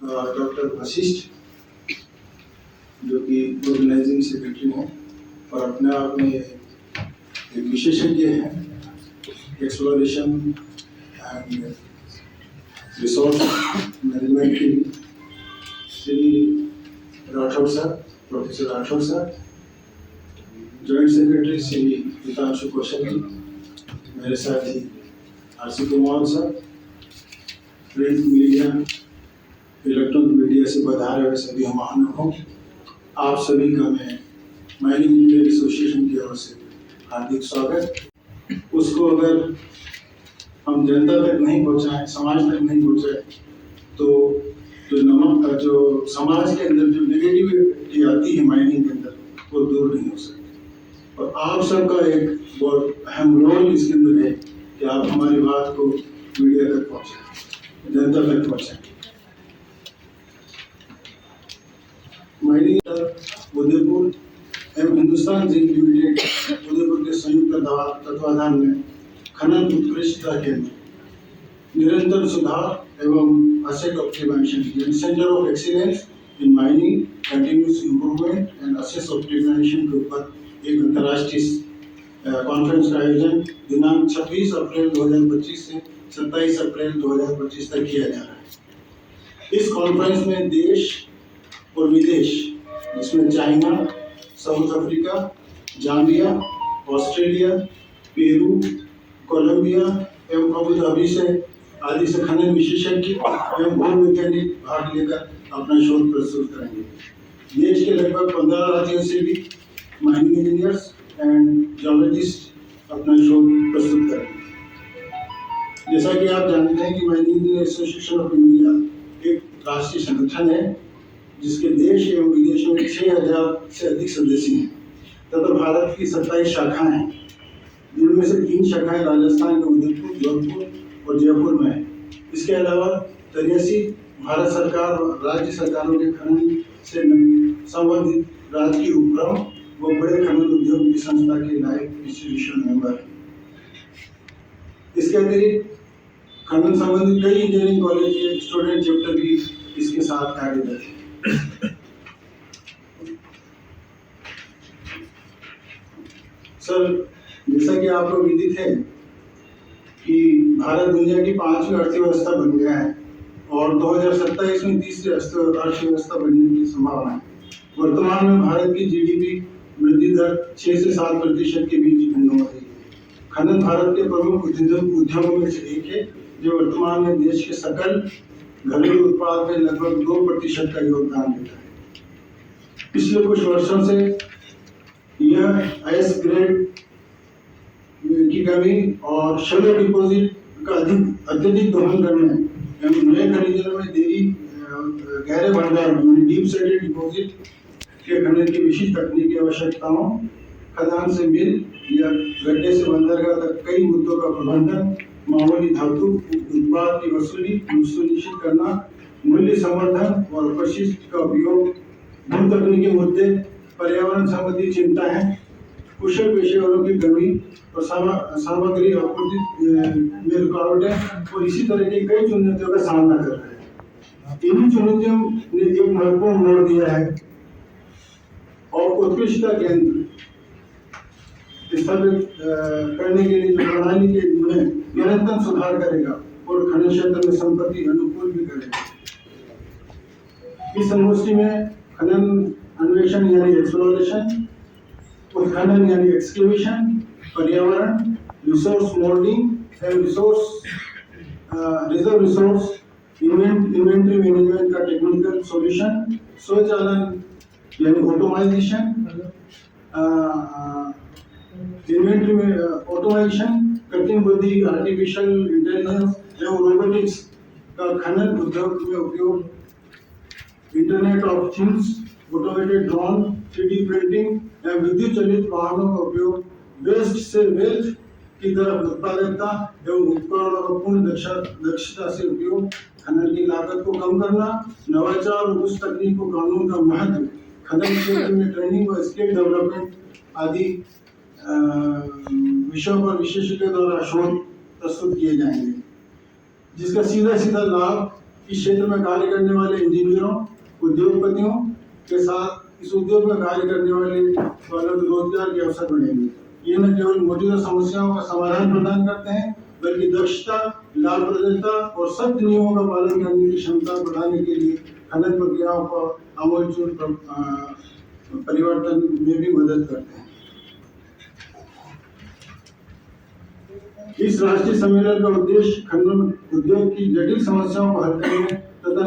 Doctor Vashishtha, जो कि organising secretary हैं और अपने आप में एक विशेषज्ञ हैं एक्सप्लोरेशन एंड रिसोर्स मैनेजमेंट के लिए। Shri Rathore sir, professor Rathore sir, joint secretary Shri Hitanshu Kaushal ji, मेरे साथ ही RC Kumar sir, print media, electronic media से पधारे हुए सभी महानुभावों, आप सभी का मैं माइनिंग इंजीनियर एसोसिएशन की ओर से हार्दिक स्वागत। उसको अगर हम जनता तक नहीं पहुंचाएं, समाज तक नहीं पहुंचाएं, तो जो समाज के अंदर जो नेगेटिविटी आती है माइनिंग के अंदर, वो दूर नहीं हो सकती। और आप सबका एक बहुत अहम रोल इसके अंदर है कि आप हमारी बात को मीडिया तक पहुंचाएं, जनता तक पहुंचाएं। माइनिंग उदयपुर एवं हिंदुस्तान जिंक लिमिटेड उदयपुर के संयुक्त तत्वाधान में खनन उत्कृष्टता केंद्र, निरंतर सुधार एवं asset optimisation, centre of excellence in mining, continuous improvement and asset optimisation के ऊपर एक अंतर्राष्ट्रीय कॉन्फ्रेंस का आयोजन दिनांक 26 अप्रैल 2025 से 27 अप्रैल 2025 तक किया जा रहा है। इस कॉन्फ्रेंस में देश और विदेश, जिसमें China, South Africa, Zambia, Australia, Peru, Colombia एवं अबू धाबी से आदि से खनन विशेषज्ञ एवं भूवैज्ञानिक भाग लेकर अपना शोध प्रस्तुत करेंगे। देश के लगभग 15 राज्यों से भी माइनिंग इंजीनियर्स एंड जियोलॉजिस्ट अपना शोध प्रस्तुत करेंगे। जैसा कि आप जानते हैं कि mining engineer association of India एक राष्ट्रीय संगठन है जिसके देश एवं विदेशों में 6000 से अधिक सदस्य हैं तथा भारत की 27 शाखाएं हैं, जिनमें से 3 शाखाएं राजस्थान के उदयपुर, जोधपुर और जयपुर में है। इसके अलावा 83 भारत सरकार और राज्य सरकारों के खनन से संबंधित राज्य के उपक्रम व बड़े खनन उद्योग की संस्था के लायक इंस्टीट्यूशन मेंबर हैं। इसके अतिरिक्त खनन संबंधित कई इंजीनियरिंग कॉलेज के स्टूडेंट चैप्टर भी इसके साथ कार्यरत हैं। सर, जैसा कि आपको विदित है कि भारत दुनिया की 5वीं अर्थव्यवस्था बन गया है और 2027 में तीसरी अर्थव्यवस्था बनने की संभावना है। वर्तमान में भारत की जीडीपी वृद्धि दर 6 से 7% के बीच भिन्न हो रही है। खनन भारत के प्रमुख उद्योगों में से एक है, जो वर्तमान में देश के सकल घरेलू उत्पाद में लगभग 2% का योगदान देता है। पिछले कुछ वर्षों से यह एस ग्रेड की कमी और शैलो डिपॉजिट का अत्यधिक दोहन करने एवं नए खनिजों में देरी, गहरे भंडार डीप सेटेड डिपॉजिट के खनन की विशिष्ट तकनीकी आवश्यकताओं, खदान से मिल या गड्ढे से बंदरगाह तक कई मुद्दों का प्रबंधन, मामूली धातु उत्पाद की वसूली सुनिश्चित करना, मूल्य संवर्धन और अपशिष्ट का उपयोग, भू तकनीकी मुद्दे, पर्यावरण संबंधी चिंताएं, कुशल पेशेवरों की कमी और सामग्री आपूर्ति में रुकावटें और इसी तरह की कई चुनौतियों का सामना कर रहे हैं। इन्हीं चुनौतियों ने एक महत्वपूर्ण मोड़ दिया है और उत्कृष्टता केंद्र स्थापित करने के लिए जो प्रणाली के में निरंतर सुधार करेगा और खनन क्षेत्र में संपत्ति अनुकूल भी करेगा। इस संगोष्ठी में खनन अन्वेषण यानी एक्सप्लोरेशन, उत्खनन यानी एक्सकेवेशन, पर्यावरण, resource moulding and reserve resource, inventory management का टेक्निकल सॉल्यूशन, स्वचालन यानी ऑटोमाइजेशन, इन्वेंटरी में ऑटोमाइजेशन, कृत्रिम बुद्धि, आर्टिफिशियल इंटेलिजेंस एवं रोबोटिक्स का खनन उद्योग में उपयोग, internet of things, automated drone, 3D printing एवं विद्युत चालित वाहनों का उपयोग, वेस्ट से वेल्थ की तरफ उत्पादकता एवं उपकरणों का पूर्ण दक्षता से उपयोग, खनन की लागत को कम करना, नवाचार और उस तकनीक को कानून का महत्व, खनन क्षेत्र में ट्रेनिंग और स्किल डेवलपमेंट आदि विषयों पर विशेषज्ञों द्वारा शोध प्रस्तुत किए जाएंगे, जिसका सीधा लाभ इस क्षेत्र में कार्य करने वाले इंजीनियरों, उद्योगपतियों के साथ इस उद्योग में कार्य करने वाले वालों को रोजगार के अवसर बढ़ेंगे। ये न केवल मौजूदा समस्याओं का समाधान प्रदान करते हैं, बल्कि दक्षता, लाभप्रदता और सख्त नियमों का पालन करने की क्षमता बढ़ाने के लिए खनन प्रक्रियाओं को आमूलचूल परिवर्तन में भी मदद करते हैं। इस राष्ट्रीय सम्मेलन का उद्देश्य खनन उद्योग की जटिल समस्याओं को हल करने तथा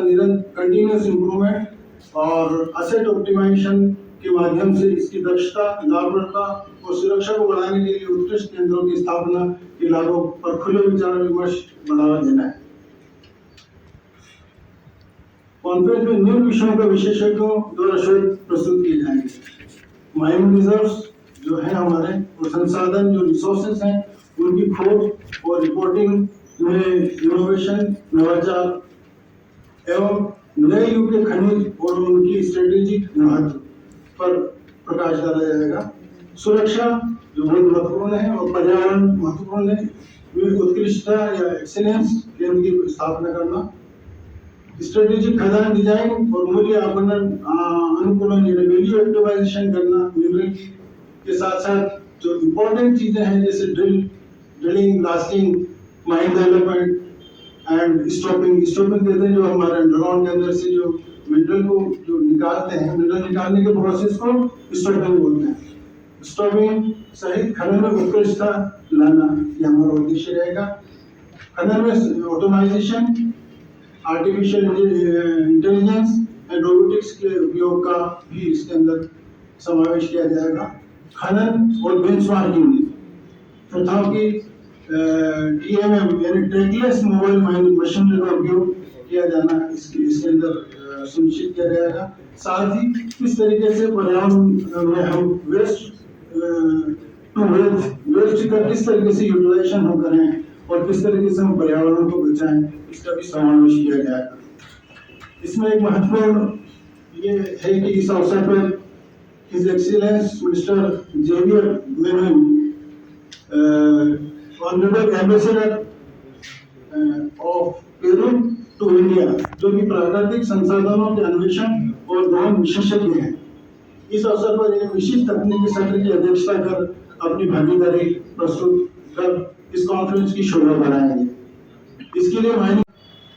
कंटिन्यूअस इम्प्रूवमेंट और असेट ऑप्टिमाइजेशन के माध्यम से इसकी दक्षता, लाभप्रदता और सुरक्षा को बढ़ाने के लिए उत्कृष्ट केंद्रों की स्थापना के लाभों पर खुले विचार विमर्श बढ़ावा देना है। कॉन्फ्रेंस में निम्न विषयों पर विशेषज्ञों द्वारा शोध प्रस्तुत किए जाएंगे। माइनिंग रिजर्व्स जो है हमारे, और संसाधन जो रिसोर्सेज हैं उनकी खोज और रिपोर्टिंग में इनोवेशन, नवाचार एवं नए युग के खनिज और उनकी स्ट्रेटेजिक महत्व पर प्रकाश डाला जाएगा। सुरक्षा जो बहुत महत्वपूर्ण है और पर्यावरण महत्वपूर्ण है, उत्कृष्टता या एक्सीलेंस केंद्र की स्थापना करना, स्ट्रेटेजिक खदान डिजाइन और मूल्य अनुकूलन वैल्यू ऑप्टिमाइजेशन करना, मिनरल के साथ साथ जो इम्पोर्टेंट चीजें हैं जैसे drilling, blasting, mine development and stopping कहते हैं, जो हमारे अंडरग्राउंड के अंदर से जो मिनरल को जो निकालते हैं, मिनरल निकालने के प्रोसेस को स्टॉपिंग बोलते हैं। स्टॉपिंग सहित खनन में उत्कृष्टता लाना ये हमारा उद्देश्य रहेगा। खनन में automisation, artificial intelligence and robotics के उपयोग का भी इसके अंदर समावेश किया जाएगा। खनन और बेंचमार्किंग प्रथाओं की TMM यानी ट्रैकलेस मोबाइल माइनिंग मशीनरी का उपयोग किया जाना इसके अंदर सुनिश्चित किया जाएगा। साथ ही किस तरीके से पर्यावरण में हम वेस्ट का किस तरीके से यूटिलाइजेशन हम करें और किस तरीके से हम पर्यावरण को बचाएं, इसका भी समावेश किया जाएगा। इसमें एक महत्वपूर्ण ये है कि इस अवसर पर his excellence mister Javier Menon, honourable ambassador of Peru to India, जो कि प्राकृतिक संसाधनों के अन्वेषण और गहन विशेषज्ञ हैं, इस अवसर पर एक विशिष्ट तकनीकी सत्र की अध्यक्षता कर अपनी भागीदारी प्रस्तुत कर इस कॉन्फ्रेंस की शोभा बढ़ाएंगे। इसके लिए माइनिंग,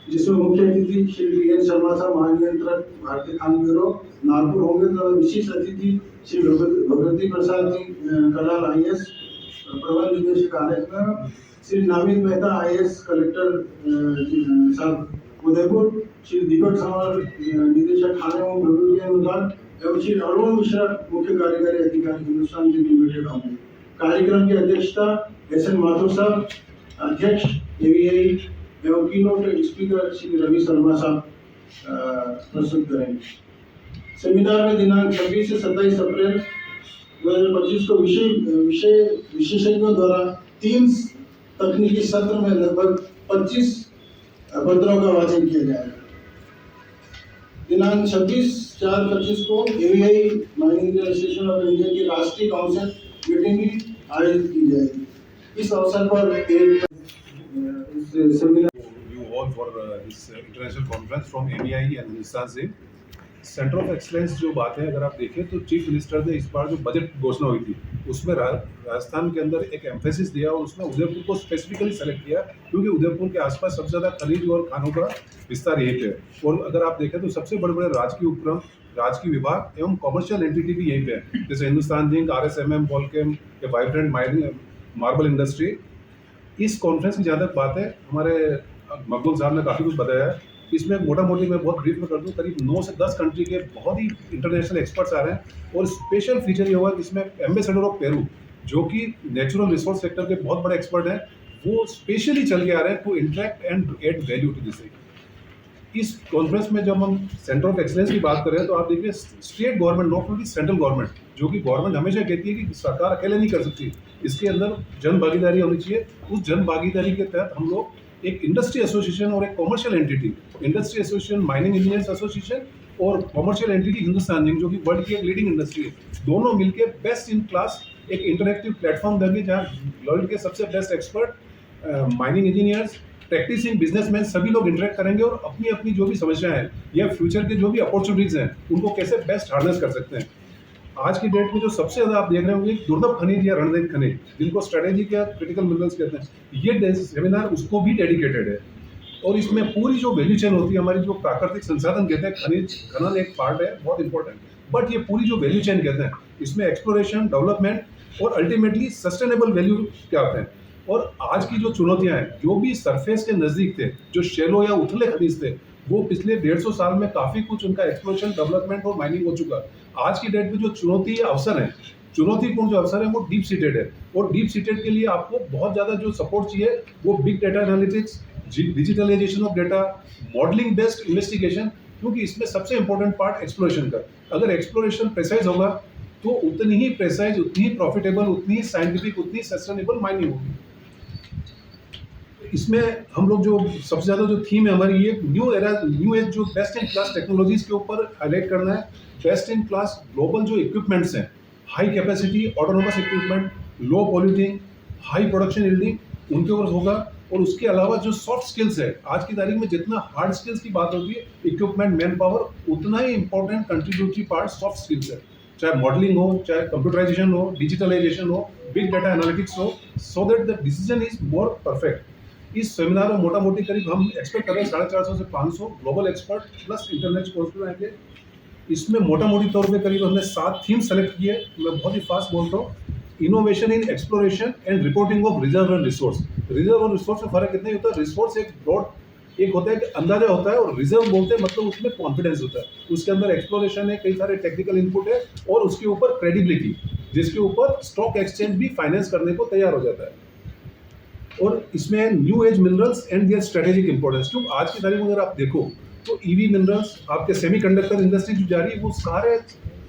जिसमें मुख्य अतिथि श्री वीएन शर्मा साहब, महानियंत्रक भारतीय खान ब्यूरो नागपुर होंगे, तथा विशिष्ट अतिथि श्री भगवती प्रसाद जी कलाल IAS प्रबंध निदेशक RS, श्री नामित मेहता IAS कलेक्टर साहब उदयपुर, श्री दीपक सावल निदेशक थाने एवं विभागीय विभाग एवं श्री अरुण मिश्रा मुख्य कार्यकारी अधिकारी हिंदुस्तान जिंक लिमिटेड होंगे। कार्यक्रम की अध्यक्षता SN माथुर साहब, अध्यक्ष AVI एवं कीनोट स्पीकर श्री रवि शर्मा साहब प्रस्तुत करेंगे। सेमिनार में दिनांक 26 से 27 अप्रैल 2025 को विशेषज्ञों द्वारा 3 तकनीकी सत्र में लगभग 25 पत्रों का वाचन किया जाएगा। दिनांक 26/4/25 को AVI mining association of India की राष्ट्रीय काउंसिल मीटिंग भी आयोजित की जाएगी। इस अवसर पर एक seminar all for this international conference from AVI and Hindustan zinc. Centre of excellence जो बात है, अगर आप देखें तो चीफ मिनिस्टर ने इस बार जो बजट घोषणा हुई थी उसमें राजस्थान के अंदर एक एम्फेसिस दिया और उसमें उदयपुर को स्पेसिफिकली सेलेक्ट किया, क्योंकि उदयपुर के आसपास सबसे ज़्यादा खनिज और खानों का विस्तार यहीं पे है। और अगर आप देखें तो सबसे बड़े बड़े राजकीय उपक्रम, राजकीय विभाग एवं कॉमर्शियल एंटिटी भी यहीं पे है, जैसे हिंदुस्तान जिंक, RSMM, वॉल्केम या वाइब्रेंट मार्बल इंडस्ट्री। इस कॉन्फ्रेंस की जहाँ तक बात है, हमारे मकबूल साहब ने काफ़ी कुछ बताया है। इसमें मोटा मोटी मैं बहुत ब्रीफ में कर दूं, करीब 9 से 10 कंट्री के बहुत ही इंटरनेशनल एक्सपर्ट्स आ रहे हैं। और स्पेशल फीचर ये हुआ कि इसमें एम्बेसडर ऑफ पेरू, जो कि नेचुरल रिसोर्स सेक्टर के बहुत बड़े एक्सपर्ट हैं, वो स्पेशली चल के आ रहे हैं to interact and add value to this. इस कॉन्फ्रेंस में जब हम सेंटर ऑफ एक्सलेंस की बात करें तो आप देखिए state government, not only central government, जो कि गवर्नमेंट हमेशा कहती है कि सरकार अकेले नहीं कर सकती, इसके अंदर जन भागीदारी होनी चाहिए। उस जन भागीदारी के तहत हम लोग एक इंडस्ट्री एसोसिएशन और एक commercial entity, industry association mining engineers association और कॉमर्शियल एंटिटी हिंदुस्तान जिंक, जो कि वर्ल्ड की एक लीडिंग इंडस्ट्री है, दोनों मिलकर बेस्ट इन क्लास एक इंटरैक्टिव प्लेटफॉर्म देंगे, जहाँ वर्ल्ड के सबसे best expert mining engineers, practising businessman सभी लोग इंटरेक्ट करेंगे और अपनी अपनी जो भी समस्याएं हैं या फ्यूचर के जो भी अपॉर्चुनिटीज हैं उनको कैसे बेस्ट हार्नेस कर सकते हैं। आज की डेट में जो सबसे ज़्यादा आप देख रहे होंगे दुर्लभ खनिज या रणनीतिक खनिज जिनको स्ट्रेटेजिक या क्रिटिकल मिनरल्स कहते हैं, ये सेमिनार उसको भी डेडिकेटेड है। और इसमें पूरी जो वैल्यू चेन होती है हमारी, जो प्राकृतिक संसाधन कहते हैं, खनिज खनन एक पार्ट है बहुत इंपॉर्टेंट, बट ये पूरी जो वैल्यू चेन कहते हैं इसमें एक्सप्लोरेशन, डेवलपमेंट और अल्टीमेटली सस्टेनेबल वैल्यू क्या होते हैं। और आज की जो चुनौतियां हैं, जो भी सरफेस के नजदीक थे, जो शेलो या उथले खनिज थे, वो पिछले 150 साल में काफी कुछ उनका एक्सप्लोरेशन, डेवलपमेंट और माइनिंग हो चुका। आज की डेट में जो चुनौती या अवसर है, चुनौतीपूर्ण जो अवसर है वो डीप सीटेड है। और डीप सीटेड के लिए आपको बहुत ज्यादा जो सपोर्ट चाहिए वो big data analytics, digitalisation of data, modelling based investigation, क्योंकि इसमें सबसे इंपॉर्टेंट पार्ट एक्सप्लोरेशन का। अगर एक्सप्लोरेशन प्रेसाइज होगा तो उतनी ही प्रेसाइज, उतनी ही प्रॉफिटेबल, उतनी ही साइंटिफिक, उतनी सस्टेनेबल माइनिंग होगी। इसमें हम लोग जो सबसे ज्यादा जो थीम है हमारी, ये न्यू एज जो बेस्ट इन क्लास टेक्नोलॉजीज के ऊपर हाईलाइट करना है। बेस्ट इन क्लास ग्लोबल जो इक्विपमेंट्स हैं, हाई कैपेसिटी ऑटोनोमस इक्विपमेंट, लो पॉल्यूटिंग, हाई प्रोडक्शन यील्डिंग, उनके ऊपर होगा। और उसके अलावा जो सॉफ्ट स्किल्स है, आज की तारीख में जितना हार्ड स्किल्स की बात होती है, इक्विपमेंट, मैन पावर, उतना ही important contributory part soft skills है। चाहे मॉडलिंग हो, चाहे कंप्यूटराइजेशन हो, डिजिटलाइजेशन हो, बिग डाटा एनालिटिक्स हो, so that the decision is more perfect. इस सेमिनार में मोटा मोटी करीब हम एक्सपेक्ट कर रहे हैं 450 से 500 global expert plus internet sponsor आएंगे। इसमें मोटा मोटी तौर पे करीब हमने 7 थीम सेलेक्ट किए। मैं बहुत ही फास्ट बोलता हूँ। Innovation in exploration and reporting of reserve and resource. Reserve और रिसोर्स में फर्क इतना ही होता है, रिसोर्स एक ब्रॉड एक होता है कि अंदाजा होता है, और रिजर्व बोलते हैं मतलब उसमें कॉन्फिडेंस होता है, उसके अंदर एक्सप्लोरेशन है, कई सारे टेक्निकल इनपुट है, और उसके ऊपर क्रेडिबिलिटी, जिसके ऊपर स्टॉक एक्सचेंज भी फाइनेंस करने को तैयार हो जाता है। और इसमें new age minerals and their strategic importance, क्योंकि आज की तारीख में अगर आप देखो तो ईवी मिनरल्स, आपके सेमीकंडक्टर इंडस्ट्री जो जा रही है, वो सारे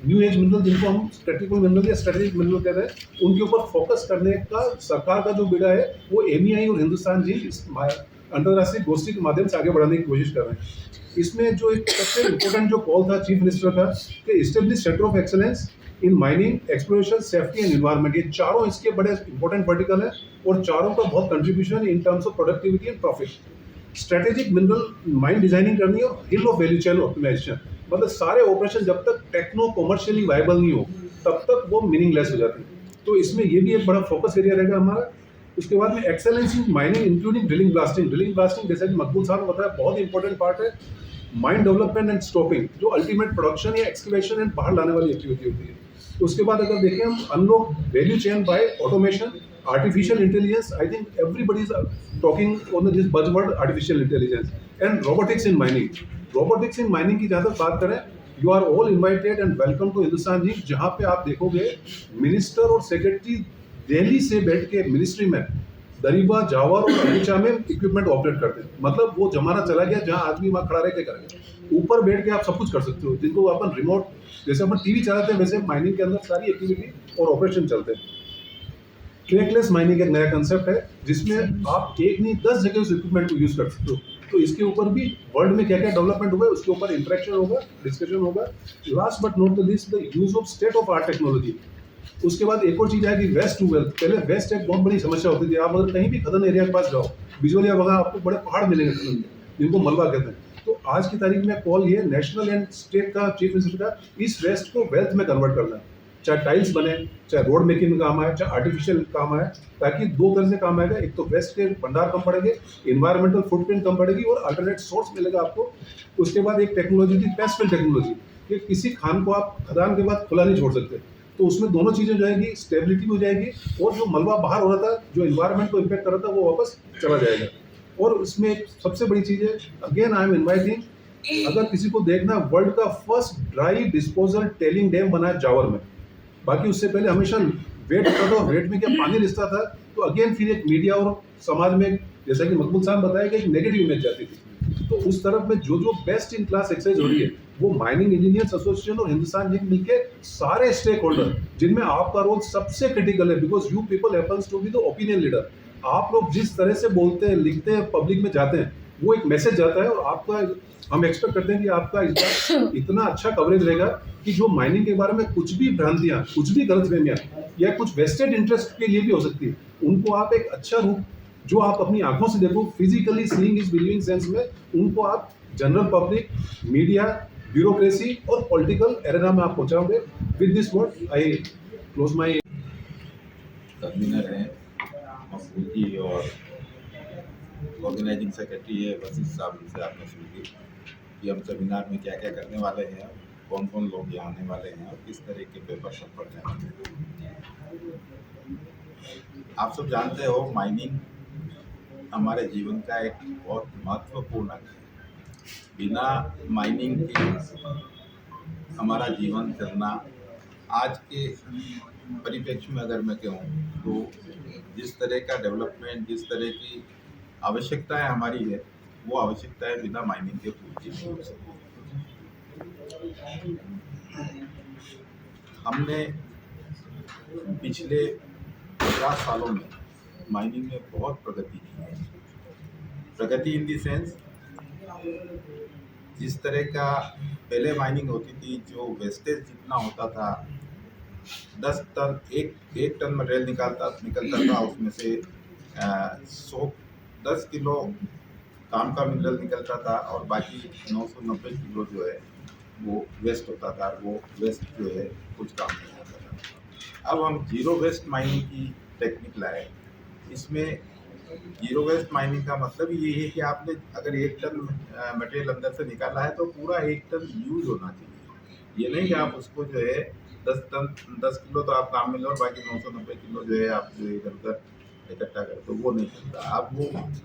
न्यू एज मिनरल जिनको हम क्रिटिकल मिनरल या स्ट्रेटेजिक मिनरल कहते हैं, उनके ऊपर फोकस करने का सरकार का जो बीड़ा है वो एमईआई और हिंदुस्तान जी इस अंतर्राष्ट्रीय गोष्ठी के माध्यम से आगे बढ़ाने की कोशिश कर रहे हैं। इसमें जो एक सबसे इम्पोर्टेंट जो कॉल था चीफ मिनिस्टर का कि establish centre of excellence in mining, exploration, safety and environment, ये चारों इसके बड़े इंपॉर्टेंट वर्टिकल है और चारों का बहुत contribution in terms of productivity and profit. Strategic mineral mine designing करनी है और हिल ऑफ वैल्यू चेन ऑप्टिमाइजेशन, मतलब सारे ऑपरेशन जब तक टेक्नो कॉमर्शियली वायबल नहीं हो तब तक वो मीनिंगलेस हो जाती है। तो इसमें ये भी एक बड़ा फोकस एरिया रहेगा हमारा। उसके बाद में excellence in mining including drilling blasting. Drilling blasting जैसे कि मकबूल साहब ने बताया बहुत इंपॉर्टेंट पार्ट है। माइन डेवलपमेंट एंड स्टॉपिंग जो अल्टीमेट प्रोडक्शन या एक्सकैवेशन एंड बाहर लाने वाली एक्टिविटी होती है। उसके बाद अगर देखें हम unlock value chain by automation, artificial intelligence, I think everybody is talking on this buzzword artificial intelligence, and robotics in mining. Robotics in mining की जहाँ तक बात करें, you are all invited and welcome to Hindustan ji, जहाँ पे आप देखोगे minister और सेक्रेटरी दिल्ली से बैठ के मिनिस्ट्री में दरीबा, जावर और अगुचा में इक्विपमेंट ऑपरेट करते हैं। मतलब वो जमाना चला गया जहाँ आदमी वहाँ खड़ा रह के करेगा, ऊपर बैठ के आप सब कुछ कर सकते हो, जिनको अपन रिमोट जैसे अपन टीवी चलाते हैं वैसे माइनिंग के अंदर सारी एक्टिविटी और ऑपरेशन चलते हैं। ट्रैकलेस माइनिंग एक नया कंसेप्ट है जिसमें आप एक नहीं 10 जगह उस इक्विपमेंट को यूज कर सकते हो। तो इसके ऊपर भी वर्ल्ड में क्या क्या डेवलपमेंट हुआ है उसके ऊपर इंटरेक्शन होगा, डिस्कशन होगा। Last but not the least the use of state of art technology. उसके बाद एक और चीज है कि वेस्ट टू वेल्थ। पहले वेस्ट एक बहुत बड़ी समस्या होती थी। आप अगर कहीं भी खनन एरिया के पास जाओ, बिजोलिया वगैरह, आपको बड़े पहाड़ मिलेंगे खनन में जिनको मलबा कहते हैं। तो आज की तारीख में कॉल ये नेशनल एंड स्टेट का चीफ मिनिस्टर का, इस वेस्ट को वेल्थ में कन्वर्ट करना है। चाहे टाइल्स बने, चाहे रोड मेकिंग में काम आए, चाहे आर्टिफिशियल काम आए, ताकि 2 तरह से काम आएगा। एक तो वेस्ट के भंडार कम पड़ेंगे, इन्वायरमेंटल फुटप्रिंट कम पड़ेगी और अल्टरनेट सोर्स मिलेगा आपको। उसके बाद एक टेक्नोलॉजी थी पेस्ट फिल टेक्नोलॉजी, कि किसी खान को आप खदान के बाद खुला नहीं छोड़ सकते। तो उसमें दोनों चीज़ें जो आएगी, स्टेबिलिटी भी हो जाएगी और जो मलबा बाहर हो रहा था, जो इन्वायरमेंट को इम्पैक्ट कर रहा था, वो वापस चला जाएगा। और उसमें सबसे बड़ी चीज़ है, अगेन आई एम इन्वाइटिंग, अगर किसी को देखना, वर्ल्ड का first dry disposal telling dam बना है जावर में। बाकी उससे पहले हमेशा वेट होता था, वेट में क्या पानी रिसता था। तो अगेन फिर एक मीडिया और समाज में, जैसा कि मकबूल साहब बताया, कि एक नेगेटिव इमेज जाती थी। तो उस तरफ में जो जो बेस्ट इन क्लास एक्सरसाइज हो रही है, वो माइनिंग इंजीनियर्स एसोसिएशन और हिंदुस्तान जी मिलके सारे स्टेक होल्डर, जिनमें आपका रोल सबसे क्रिटिकल है, because you people happens to be the opinion leader. आप लोग जिस तरह से बोलते हैं, लिखते हैं, पब्लिक में जाते हैं, वो एक मैसेज जाता है। और आपका, हम एक्सपेक्ट करते हैं कि आपका इस बार इतना अच्छा कवरेज रहेगा कि जो माइनिंग के बारे में कुछ भी भ्रांतियां, कुछ भी गलतफहमियां या कुछ वेस्टेड इंटरेस्ट के लिए भी हो सकती है, उनको आप एक अच्छा रूप जो आप अपनी आंखों से देखो, physically seeing is believing sense में उनको आप जनरल पब्लिक, मीडिया, ब्यूरोक्रेसी और पॉलिटिकल एरेना में आप पहुंचाओगे। With this word I close my. Convener हैं मकबूल जी और ऑर्गेनाइजिंग सेक्रेटरी है वसीफ साहब, उनसे आपने सुन ली कि हम सेमिनार में क्या क्या करने वाले हैं, कौन कौन लोग यहाँ आने वाले हैं और किस तरह के पेपर सब पढ़ने वाले हैं। आप सब जानते हो माइनिंग हमारे जीवन का एक बहुत महत्वपूर्ण अंग है। बिना माइनिंग के हमारा जीवन चलना आज के परिप्रेक्ष्य में अगर मैं कहूँ तो जिस तरह का डेवलपमेंट, जिस तरह की आवश्यकताएं हमारी है, वो आवश्यकताएं बिना माइनिंग के पूरी नहीं हो सकती। हमने पिछले 50 सालों में माइनिंग में बहुत प्रगति की है। प्रगति इन दी सेंस, जिस तरह का पहले माइनिंग होती थी, जो वेस्टेज जितना होता था, 10 टन एक टन मटेरियल निकलता था, उसमें से 10 किलो काम का मिनरल निकलता था और बाकी 990 किलो जो है वो वेस्ट होता था। वो वेस्ट जो है कुछ काम नहीं होता था। अब हम जीरो वेस्ट माइनिंग की टेक्निक लाए। इसमें जीरो वेस्ट माइनिंग का मतलब ये है कि आपने अगर 1 टन मटेरियल अंदर से निकाला है तो पूरा 1 टन यूज होना चाहिए। ये नहीं कि आप उसको जो है 10 किलो तो आप काम में लो और बाकी 990 किलो जो है आप जो इधर उधर इकट्ठा कर, तो वो नहीं चलता। अब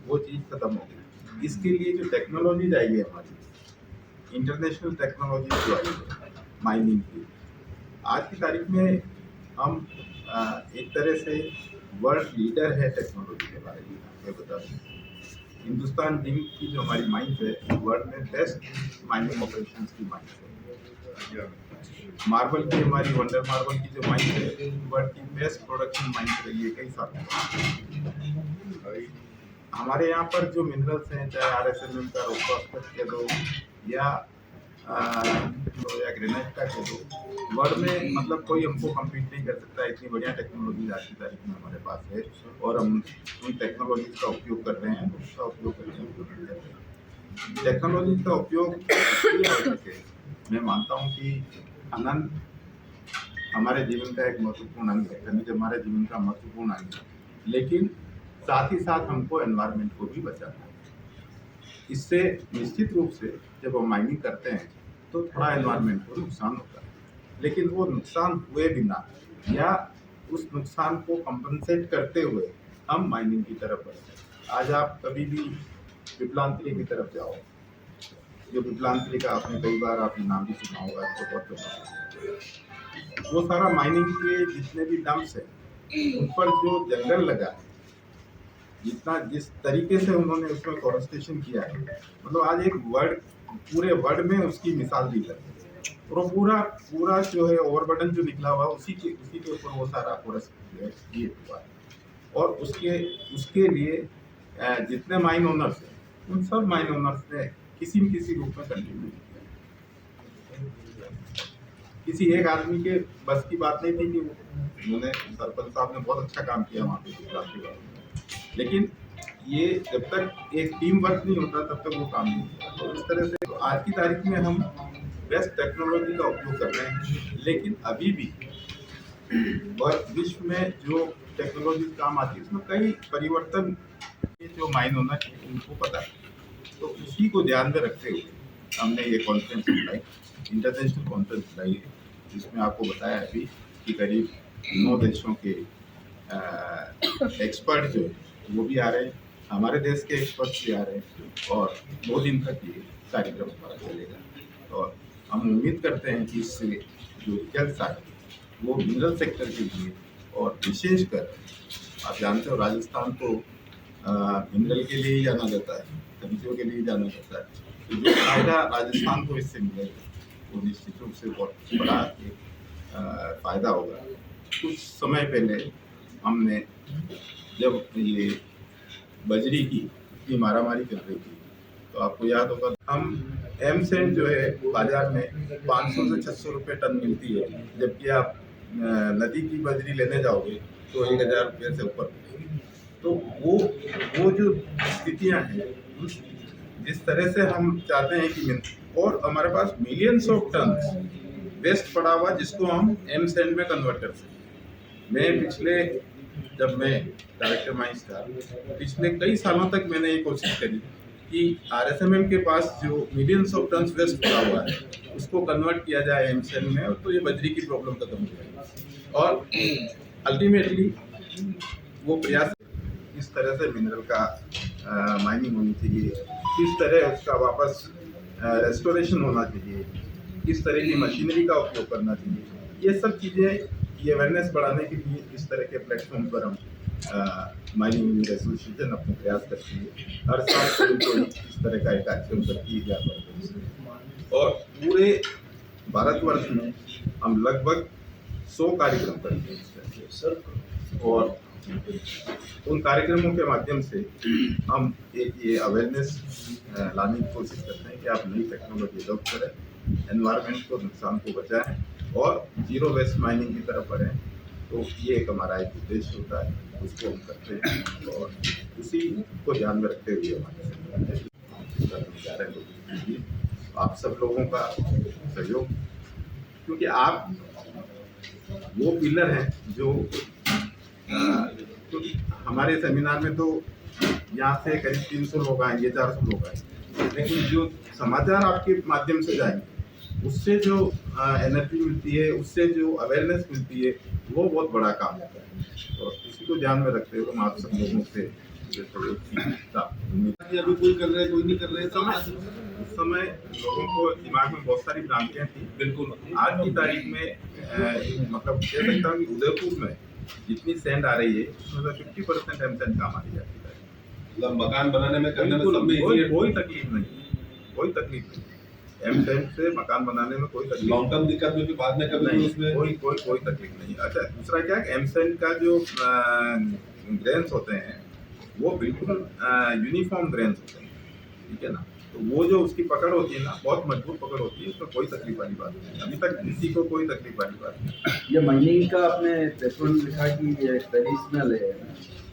वो चीज़ खत्म हो गई। इसके लिए जो टेक्नोलॉजी आई है हमारी, इंटरनेशनल टेक्नोलॉजी जो आई है माइनिंग की, आज की तारीख में हम एक तरह से वर्ल्ड लीडर है टेक्नोलॉजी के बारे में। मैं बता दूँ, हिंदुस्तान जिंक की जो हमारी माइंस है वर्ल्ड में बेस्ट माइनिंग ऑपरेशंस की माइंस है। मार्बल की हमारी वंडर मार्बल की जो माइंस है वर्ल्ड की बेस्ट प्रोडक्शन माइंस रही है कई साल। हमारे यहाँ पर जो मिनरल्स हैं, चाहे RSMM का रोक कह दो या ग्रेनाइट का कह दो, वर्ल्ड में मतलब कोई हमको कम्पीट नहीं कर सकता। इतनी बढ़िया टेक्नोलॉजी आज की तारीख में हमारे पास है और हम उन टेक्नोलॉजी का उपयोग कर रहे हैं, उसका उपयोग कर रहे हैं। टेक्नोलॉजी का उपयोग मैं मानता हूँ कि खनन हमारे जीवन का एक महत्वपूर्ण अंग है, खनिज हमारे जीवन का महत्वपूर्ण अंग है, लेकिन साथ ही साथ हमको एनवायरनमेंट को भी बचाना है। इससे निश्चित रूप से जब हम माइनिंग करते हैं तो थोड़ा एनवायरनमेंट को नुकसान होता है, लेकिन वो नुकसान हुए बिना या उस नुकसान को कंपनसेट करते हुए हम माइनिंग की तरफ बढ़ते हैं। आज आप कभी भी पिपलांतरी की तरफ जाओ, जो पिपलांतरी का आपने कई बार आपने नाम भी सुना होगा, तो बहुत वो सारा माइनिंग के जितने भी डंप्स हैं उन पर जो जंगल लगा है, जिस तरीके से उन्होंने उसमें फॉरेस्टेशन किया है, मतलब आज एक पूरे वर्ल्ड में उसकी मिसाल दी जाती है। और पूरा जो है ओवरबर्डन जो निकला हुआ उसी के ऊपर वो सारा फॉरेस्ट जो है ये हुआ है। और उसके लिए जितने माइन ओनर्स हैं उन सब माइन ओनर्स ने किसी न किसी रूप में कंट्रीब्यूट किया। किसी एक आदमी के बस की बात नहीं थी कि उन्होंने, सरपंच साहब ने बहुत अच्छा काम किया वहाँ पे, लेकिन ये जब तक एक टीम वर्क नहीं होता तब तक वो काम नहीं होता। तो इस तरह से आज की तारीख में हम बेस्ट टेक्नोलॉजी का उपयोग कर रहे हैं, लेकिन अभी भी विश्व में जो टेक्नोलॉजी काम आती है उसमें कई परिवर्तन जो माइन होना चाहिए उनको पता है। तो उसी को ध्यान में रखते हुए हमने ये कॉन्फ्रेंस बुलाई, इंटरनेशनल कॉन्फ्रेंस बुलाई है, जिसमें आपको बताया अभी कि करीब 9 देशों के एक्सपर्ट जो है वो भी आ रहे हैं, हमारे देश के एक्सपर्ट्स भी आ रहे हैं और 2 दिन तक ये कार्यक्रम हमारा चलेगा। और हम उम्मीद करते हैं कि इससे जो रिजल्ट आए वो मिनरल सेक्टर के लिए, और विशेषकर आप जानते हो राजस्थान को मिनरल के लिए ही जाना जाता है, खनिजों के लिए जाना जाता है। तो जो फायदा राजस्थान को इससे मिलेगा वो निश्चित रूप से बहुत बड़ा एक फ़ायदा होगा। कुछ समय पहले हमने जब ये बजरी की इतनी मारामारी कर रही थी तो आपको याद होगा हम एमसेंट जो है बाजार में 500 से 600 रुपये टन मिलती है, जबकि आप नदी की बजरी लेने जाओगे तो 1000 रुपये से ऊपर मिलेगी। तो वो जो स्थितियाँ हैं जिस तरह से हम चाहते हैं कि और हमारे पास मिलियंस ऑफ टन वेस्ट पड़ा हुआ जिसको हम एम सैंड में कन्वर्ट कर सकते हैं। जब मैं डायरेक्टर माइंस था, पिछले कई सालों तक मैंने ये कोशिश करी कि RSMM के पास जो मिलियंस ऑफ टन वेस्ट पड़ा हुआ है उसको कन्वर्ट किया जाए एम सैंड में, और तो ये बजरी की प्रॉब्लम खत्म हो जाएगी। और अल्टीमेटली वो प्रयास इस तरह से मिनरल का माइनिंग होनी चाहिए, किस तरह उसका वापस रेस्टोरेशन होना चाहिए, किस तरह की मशीनरी का उपयोग करना चाहिए, ये सब चीज़ें ये अवेयरनेस बढ़ाने के लिए इस तरह के प्लेटफॉर्म पर हम माइनिंग एसोसिएशन अपने प्रयास करती है। हर साल कोई इस तरह का एक कार्यक्रम करती है और पूरे भारतवर्ष में हम लगभग 100 कार्यक्रम करते हैं इस तरह के सर। और उन कार्यक्रमों के माध्यम से हम एक ये अवेयरनेस लाने की कोशिश करते हैं कि आप नई टेक्नोलॉजी अडॉप्ट करें, एनवायरनमेंट को नुकसान को बचाएं और जीरो वेस्ट माइनिंग की तरफ बढ़ें। तो ये एक हमारा एक उद्देश्य होता है, उसको हम करते हैं और उसी को ध्यान में रखते हुए हमारे आप सब लोगों का सहयोग, क्योंकि आप वो पिलर हैं जो तो हमारे सेमिनार में तो यहाँ से करीब 300 लोग आएंगे, 400 लोग आएंगे, लेकिन जो समाचार आपके माध्यम से जाएंगे उससे जो एनर्जी मिलती है, उससे जो अवेयरनेस मिलती है, वो बहुत बड़ा काम होता है। और इसी को ध्यान में रखते हुए हम आप सब लोगों से अभी कोई कर रहे हैं, कोई नहीं कर रहे। उस समय लोगों को दिमाग में बहुत सारी भ्रांतियाँ थी। बिल्कुल आज की तारीख में मतलब कह सकता हूँ कि उदयपुर में जितनी सैंड आ रही है उसमें 50% एम सैंड काम आ रही है। मतलब मकान बनाने में करने में सब में कोई तकलीफ नहीं। एम सैंड से मकान बनाने में कोई तकलीफ, लॉन्ग टर्म दिक्कत में भी बाद में कभी नहीं, उसमें कोई तकलीफ नहीं। अच्छा, दूसरा क्या, एम सैंड का जो ग्रेन्स होते हैं वो बिल्कुल यूनिफॉर्म ग्रेन्स होते हैं, ठीक है ना। तो वो जो उसकी पकड़ होती है ना, बहुत मजबूत पकड़ होती है, उसमें कोई तकलीफ वाली बात नहीं। अभी तक किसी को कोई तकलीफ वाली बात नहीं। ये माइनिंग का आपने प्रेसमेंट लिखा कि ये ट्रेडिशनल है,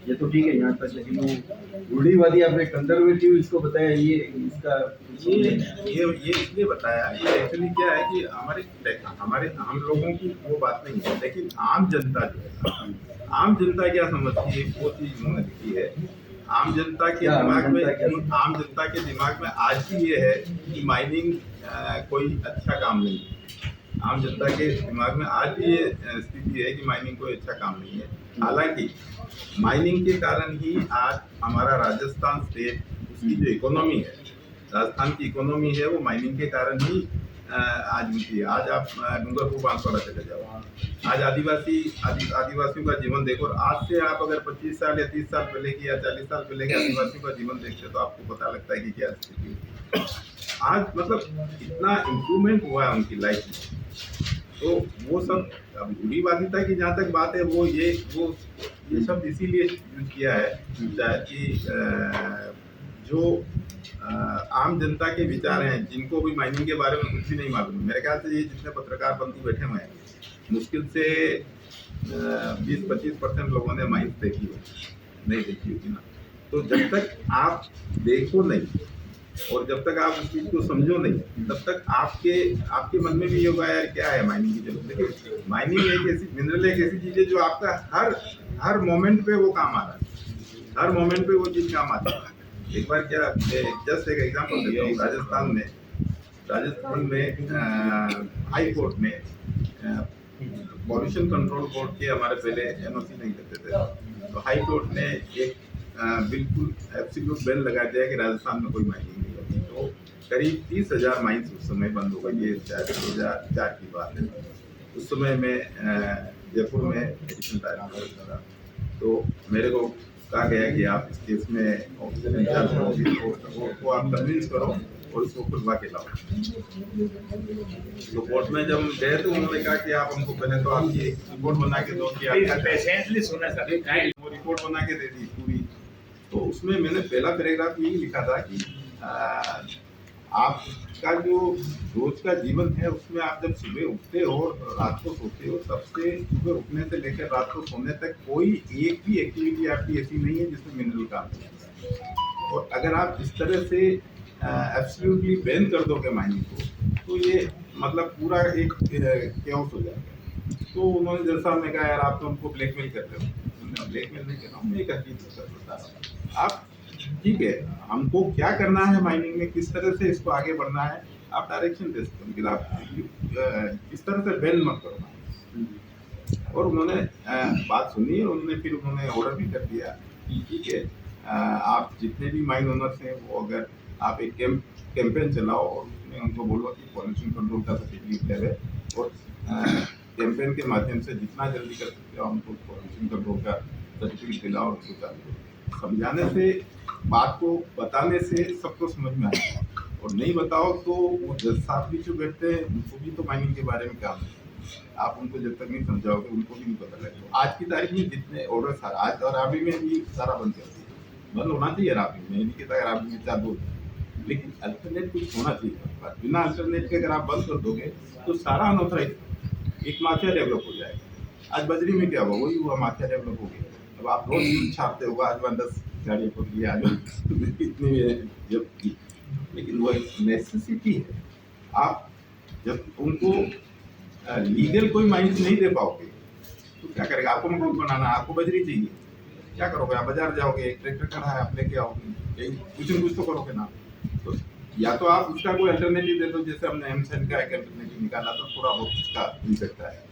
ये तो ठीक है यहाँ तक, लेकिन वो रूढ़िवादी आपने कंजर्वेटिव इसको बताया, ये इसका ये इसलिए बताया, ये एक्चुअली क्या है कि हमारे हम लोगों की वो बात नहीं है, लेकिन आम जनता जो है, आम जनता क्या समझती है वो चीज़ उन्होंने लिखी है। आम जनता के दिमाग में आज भी ये है कि माइनिंग कोई अच्छा काम नहीं है। आम जनता के दिमाग में आज भी ये स्थिति है कि माइनिंग कोई अच्छा काम नहीं है। हालांकि माइनिंग के कारण ही आज हमारा राजस्थान स्टेट, उसकी जो इकोनॉमी है, राजस्थान की इकोनॉमी है, वो माइनिंग के कारण ही आज मिलती है। आज आप डूंगरपुर बांसवाड़ा चले जाओ, आज आदिवासियों का जीवन देखो, और आज से आप अगर 25 साल या 30 साल पहले की या 40 साल पहले के आदिवासियों का जीवन देखते तो आपको पता लगता है कि क्या स्थिति है। आज मतलब इतना इम्प्रूवमेंट हुआ है उनकी लाइफ में। तो वो सब रूढ़िवादिता की जहाँ तक बात है, वो ये शब्द इसीलिए यूज किया है कि जो आम जनता के विचार हैं, जिनको भी माइनिंग के बारे में कुछ भी नहीं मालूम, मेरे ख्याल से ये जितने पत्रकार बंधु बैठे हुए हैं, मुश्किल से 20-25% लोगों ने माइंस देखी होगी, नहीं देखी होगी ना। तो जब तक आप देखो नहीं और जब तक आप उस चीज़ को समझो नहीं, तब तक आपके मन में भी ये होगा यार क्या है माइनिंग की जरूरत। देखिए, माइनिंग एक ऐसी मिनरल एक ऐसी चीज़ है जो आपका हर मोमेंट पे वो काम आ रहा है, हर मोमेंट पे वो चीज़ काम आती है। एक बार क्या, जस्ट एक एग्जांपल देता हूँ, राजस्थान में हाई कोर्ट में पॉल्यूशन कंट्रोल बोर्ड के हमारे पहले NOC नहीं करते थे, तो हाई कोर्ट ने एक बिल्कुल एब्सोल्यूट बैन लगा दिया कि राजस्थान में कोई माइनिंग नहीं होती। तो करीब 30,000 माइंस उस समय बंद हो गई। ये 2004 की बात है। उस समय मैं जयपुर में एडिशनल डायरेक्टर था, तो मेरे को कहा गया कि आप इस केस में ऑक्सीजन इंचार्ज को आप कन्विंस करो और उसको खुलवा के लाओ। तो कोर्ट में जब हम गए तो उन्होंने कहा कि आप हमको पहले तो आपकी रिपोर्ट बना के दो कि वो रिपोर्ट बना के दे दी पूरी। तो उसमें मैंने पहला पैराग्राफ यही लिखा था कि आपका जो रोज का जीवन है उसमें आप जब सुबह उठते हो और रात को सोते हो, तब से सुबह उठने से लेकर रात को सोने तक कोई एक भी एक्टिविटी आपकी ऐसी नहीं है जिसमें मिनरल काम नहीं करता है। और अगर आप इस तरह से एब्सोल्युटली बैन कर दोगे माइनिंग को, तो ये मतलब पूरा एक कैओस हो जाएगा। तो उन्होंने जैसा हमने कहा, यार आप तो हमको ब्लैकमेल कर रहे हो। ब्लैकमेल नहीं कर रहा हूँ, मैं एक हकीकत बता रहा हूँ। आप ठीक है, हमको क्या करना है माइनिंग में, किस तरह से इसको आगे बढ़ना है, आप डायरेक्शन दे सकते हो, लेकिन आप इस तरह से बैन मत करो। और उन्होंने बात सुनी और उन्होंने ऑर्डर भी कर दिया कि ठीक है, आप जितने भी माइन ओनर्स हैं वो अगर आप एक कैंपेन चलाओ और उसमें उनको बोलो कि पॉल्यूशन कंट्रोल का सर्टिफिकेट ले लें, और कैंपेन के माध्यम से जितना जल्दी कर सकते हो उनको पॉल्यूशन कंट्रोल का सर्टिफिकेट दिलाओ। और उसको चालू समझाने से, बात को बताने से सबको समझ में आएगा, और नहीं बताओ तो वो जज साहब भी जो बैठते हैं उनको भी तो माइनिंग के बारे में काम है। आप उनको जब तक नहीं समझाओगे उनको भी नहीं पता लगेगा। आज की तारीख में जितने ऑर्डर आज और राबी में भी सारा बंद कर दिया, बंद होना चाहिए राबी में, नहीं कहता राबी में चालू, लेकिन अल्टरनेट कुछ होना चाहिए। बिना अल्टरनेट के अगर आप बंद कर दोगे तो सारा अनऑथराइज एक माफिया डेवलप हो जाएगा। आज बजरी में क्या हुआ, वही हुआ, माफिया डेवलप हो गया। अब आप रोज न्यूज छापते हो, आज 10 गाड़ियों को लिया, आज इतनी जब की, लेकिन वो एक नेसेसिटी है। आप जब उनको लीगल कोई माइंस नहीं दे पाओगे तो क्या करेगा? आपको मकान बनाना है, आपको बजरी चाहिए, क्या करोगे? आप बाजार जाओगे, ट्रैक्टर खड़ा है, आप लेके आओगे, कुछ न कुछ तो करोगे ना। तो या तो आप उसका कोई अल्टरनेटिव दे दो, जैसे हमने एमसन का एक अल्टरनेटिव निकाला तो थोड़ा बहुत उसका मिल सकता है।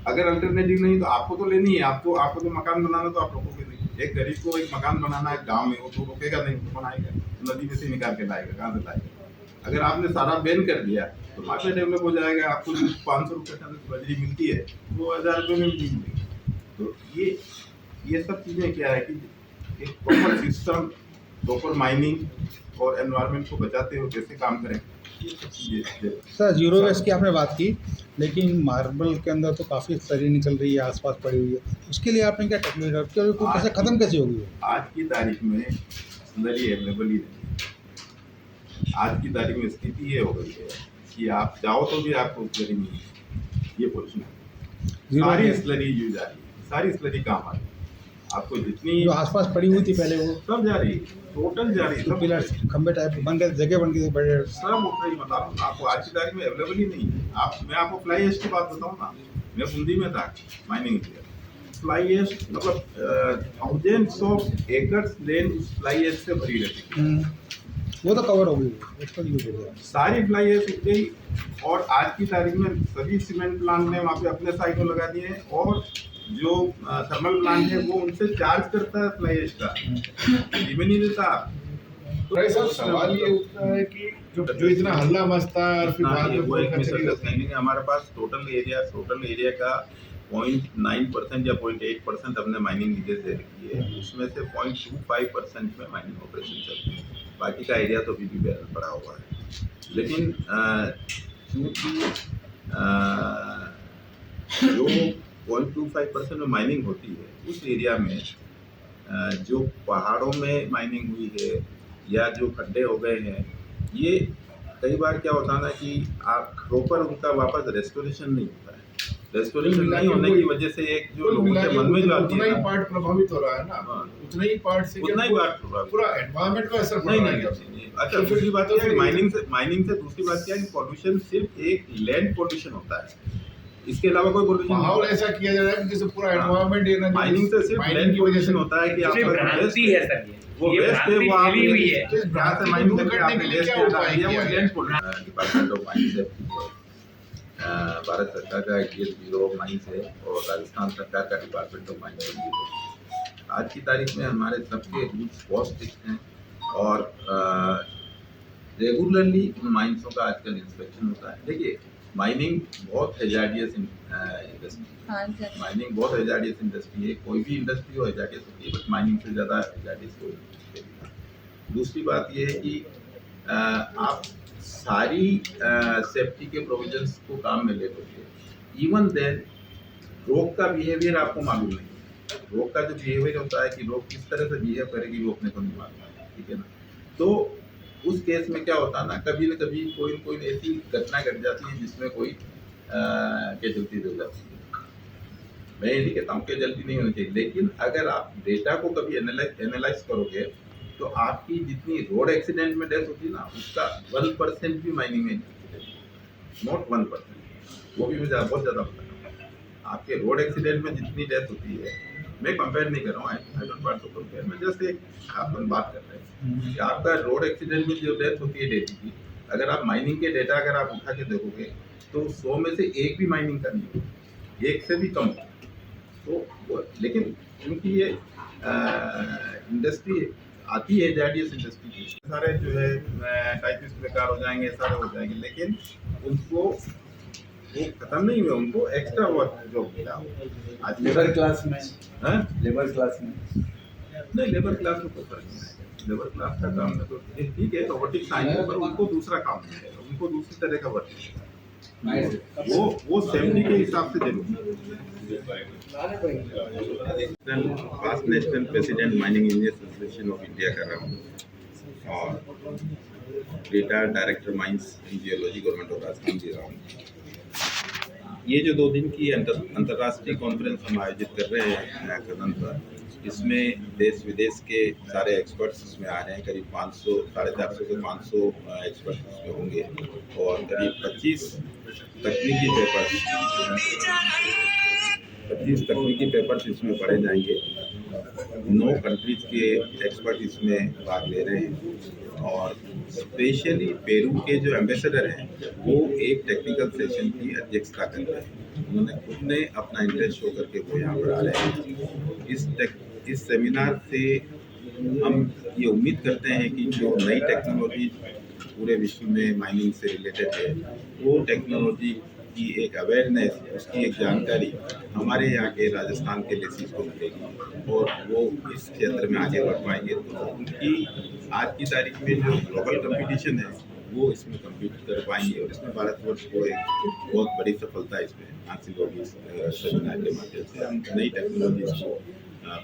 अगर अल्टरनेटिव नहीं तो आपको तो लेनी है, आपको तो मकान बनाना, तो आप रोकोगे नहीं। एक गरीब को एक मकान बनाना है गांव में, वो तो रोकेगा नहीं, तो बनाएगा, नदी में से निकाल के लाएगा, कहाँ से लाएगा? अगर आपने सारा बैन कर दिया तो मार्केट डेवलप हो जाएगा। आपको 500 रुपये टन बजरी मिलती है, वो 1000 रुपये में मिलेगी। तो ये सब चीज़ें क्या है कि एक प्रॉपर सिस्टम, प्रॉपर माइनिंग और एनवायरनमेंट को बचाते हुए कैसे काम करें, ये सब चीज़ें। सर जीरो वेस्ट की आपने बात की, लेकिन मार्बल के अंदर तो काफ़ी स्लरी निकल रही है, आसपास पड़ी हुई है, उसके लिए आपने क्या टेक्निक कैसे ख़त्म कैसे होगी? आज की तारीख में स्लरी अवेलेबल ही नहीं। आज की तारीख में स्थिति ये हो गई है कि आप चाहो तो भी आपको स्लरी नहीं, ये पोजिशन है। सारी स्लरी यूज आ रही है, सारी स्लरी काम आ रही है। आपको जितनी जो आसपास पड़ी हुई थी पहले वो सब जा रही है, टोटल जा रही है, सब पिलर्स खंबे टाइप बन गए, जगह बन गई बड़े, सब उठ रही। मतलब आपको आज की तारीख में अवेलेबल ही नहीं है। मैं आपको फ्लाई एश की बात बताऊँ ना, मैं बूंदी में था माइनिंग किया, फ्लाई एश मतलब thousands of acres land fly ash से भरी रहती थी। वो तो कवर हो गई, उसको यूज हो गया, सारी फ्लाई एश उठ गई। और आज की तारीख में सभी सीमेंट प्लांट ने वहाँ पे अपने साइड में लगा दिए हैं, और जो थर्मल प्लांट है वो उनसे चार्ज करता है फ्लाई एश का, फ्री में नहीं देता। तो ऐसा सवाल ये उठता है कि जो इतना हल्ला मचता है और फिर बाद में वो एक मिसअंडरस्टैंडिंग है। हमारे पास टोटल एरिया का 0.9% या 0.8% हमने माइनिंग लीजेस दे रखी है, उसमें से 0.25% में माइनिंग ऑपरेशन चल रही है, बाकी का एरिया तो अभी भी बैरल पड़ा हुआ है। लेकिन क्योंकि जो 0.25% में माइनिंग होती है उस एरिया में जो पहाड़ों में माइनिंग हुई है या जो खड्डे हो गए हैं, ये कई बार क्या होता है ना कि आप प्रॉपर उनका वापस रेस्टोरेशन नहीं होता है। रेस्टोरेशन नहीं होने की वजह से एक जो लोगों के मन में जो आती उतना है ही पार्ट प्रभावित हो रहा है ना, उतना ही पार्ट से उतना ही बात पूरा एनवायरनमेंट का असर पड़ नहीं रहा है। नहीं। अच्छा, दूसरी बात क्या है, माइनिंग से दूसरी बात क्या है कि पॉल्यूशन सिर्फ एक लैंड पॉल्यूशन होता है, इसके अलावा कोई पॉल्यूशन माहौल ऐसा किया जा रहा है कि जैसे पूरा एनवायरनमेंट माइनिंग से सिर्फ लैंड की वजह से पॉल्यूशन होता है कि आपका भ्रांति है सर, वो ये वेस्ट है, भ्रांति वो आप फैली हुई है। जहाँ से माइनिंग करके करने आपने के लिए वेस्ट क्या उपाय किया, किया वो है? Land pollution. Department of mines है, भारत सरकार का डीएस ब्यूरो ऑफ माइंस है, और राजस्थान सरकार का डिपार्टमेंट ऑफ माइंस है। आज की तारीख में हमारे सबके रूल्स बहुत स्ट्रिक्ट हैं, और रेगुलरली उन माइंसों का आजकल इंस्पेक्शन होता है। देखिए, माइनिंग बहुत हेजार्डियस इंडस्ट्री, माइनिंग बहुत हेजार्डियस इंडस्ट्री है। कोई भी इंडस्ट्री हो हेजार्डियस होती है, बट माइनिंग से ज़्यादा हेजार्डियस कोई नहीं है। दूसरी बात ये है कि आप सारी सेफ्टी के प्रोविजंस को काम में ले लोगे, इवन देन रोग का बिहेवियर आपको मालूम नहीं है। रोग का जो बिहेवियर होता है कि लोग किस तरह से बिहेव करेगी वो अपने को नहीं मालूम है, ठीक है ना। तो उस केस में क्या होता है ना कभी कोई न कोई ऐसी घटना घट जाती है जिसमें कोई कैजुअल्टी हो जाती है। मैं ये नहीं कहता हूँ कैजुअल्टी नहीं होनी चाहिए, लेकिन अगर आप डेटा को कभी एनालाइज करोगे तो आपकी जितनी रोड एक्सीडेंट में डेथ होती है ना उसका 1% भी माइनिंग में नॉट 1%, वो भी मुझे बहुत ज़्यादा पता है। आपके रोड एक्सीडेंट में जितनी डेथ होती है, मैं कंपेयर नहीं कर रहा हूँ, I don't want to compare, मैं जस्ट एक अपन बात कर रहे हैं कि आपका रोड एक्सीडेंट में जो डेथ होती है डेटा की, अगर आप माइनिंग के डेटा अगर आप उठा के देखोगे तो 100 में से एक भी माइनिंग का नहीं होगा, एक से भी कम। तो लेकिन क्योंकि ये इंडस्ट्री आती है जेडीएस इंडस्ट्री की, सारे जो है टाइपिस्ट बेकार हो जाएंगे, सारे हो जाएंगे, लेकिन उनको वो खत्म नहीं हुआ, उनको एक्स्ट्रा वर्क जॉब मिला। आज लेबर क्लास में, हाँ? लेबर क्लास में नहीं, लेबर क्लास में कोई फर्क नहीं है। लेबर क्लास का काम है तो ठीक है, रोबोटिक्स आएंगे पर उनको दूसरा काम मिलेगा, उनको दूसरी तरह का वर्क मिलेगा, वो सेफ्टी के हिसाब से जरूर। Past national president mining engineers association of India कर रहा हूँ और retired director mines in geology government of Rajasthan दे रहा हूँ। ये जो 2 दिन की अंतर्राष्ट्रीय कॉन्फ्रेंस हम आयोजित कर रहे हैं खनन पर, इसमें देश विदेश के सारे एक्सपर्ट्स इसमें आ रहे हैं। करीब 500, 450 से 500 एक्सपर्ट्स इसमें होंगे और करीब 25 तकनीकी पेपर्स इसमें पढ़े जाएंगे। 9 कंट्रीज के एक्सपर्ट इसमें भाग ले रहे हैं और स्पेशली पेरू के जो एम्बेसडर हैं वो एक टेक्निकल सेशन की अध्यक्षता कर रहे हैं। उन्होंने खुद ने अपना इंटरेस्ट शो करके वो यहाँ पर आ रहे हैं। इस सेमिनार से हम ये उम्मीद करते हैं कि जो नई टेक्नोलॉजी पूरे विश्व में माइनिंग से रिलेटेड है, वो टेक्नोलॉजी की एक अवेयरनेस, उसकी एक जानकारी हमारे यहाँ के राजस्थान के लेसीज को मिलेगी और वो इस क्षेत्र में आगे बढ़ पाएंगे। तो उनकी आज की तारीख में जो ग्लोबल कंपटीशन है वो इसमें कम्पीट कर पाएंगे और इसमें भारतवर्ष को एक बहुत बड़ी सफलता इसमें हासिल होगी। इस सेमिनार के माध्यम से हम नई टेक्नोलॉजीज को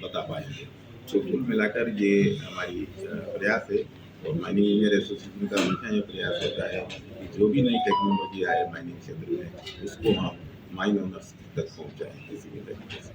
बता पाएंगे। तो कुल मिलाकर ये हमारी प्रयास है और माइनिंग इंजीनियर एसोसिएशन का हमेशा ये प्रयास होता है कि जो भी नई टेक्नोलॉजी आए माइनिंग क्षेत्र में उसको हम माइन ओनर्स तक पहुँचाएँ किसी भी तरीके से।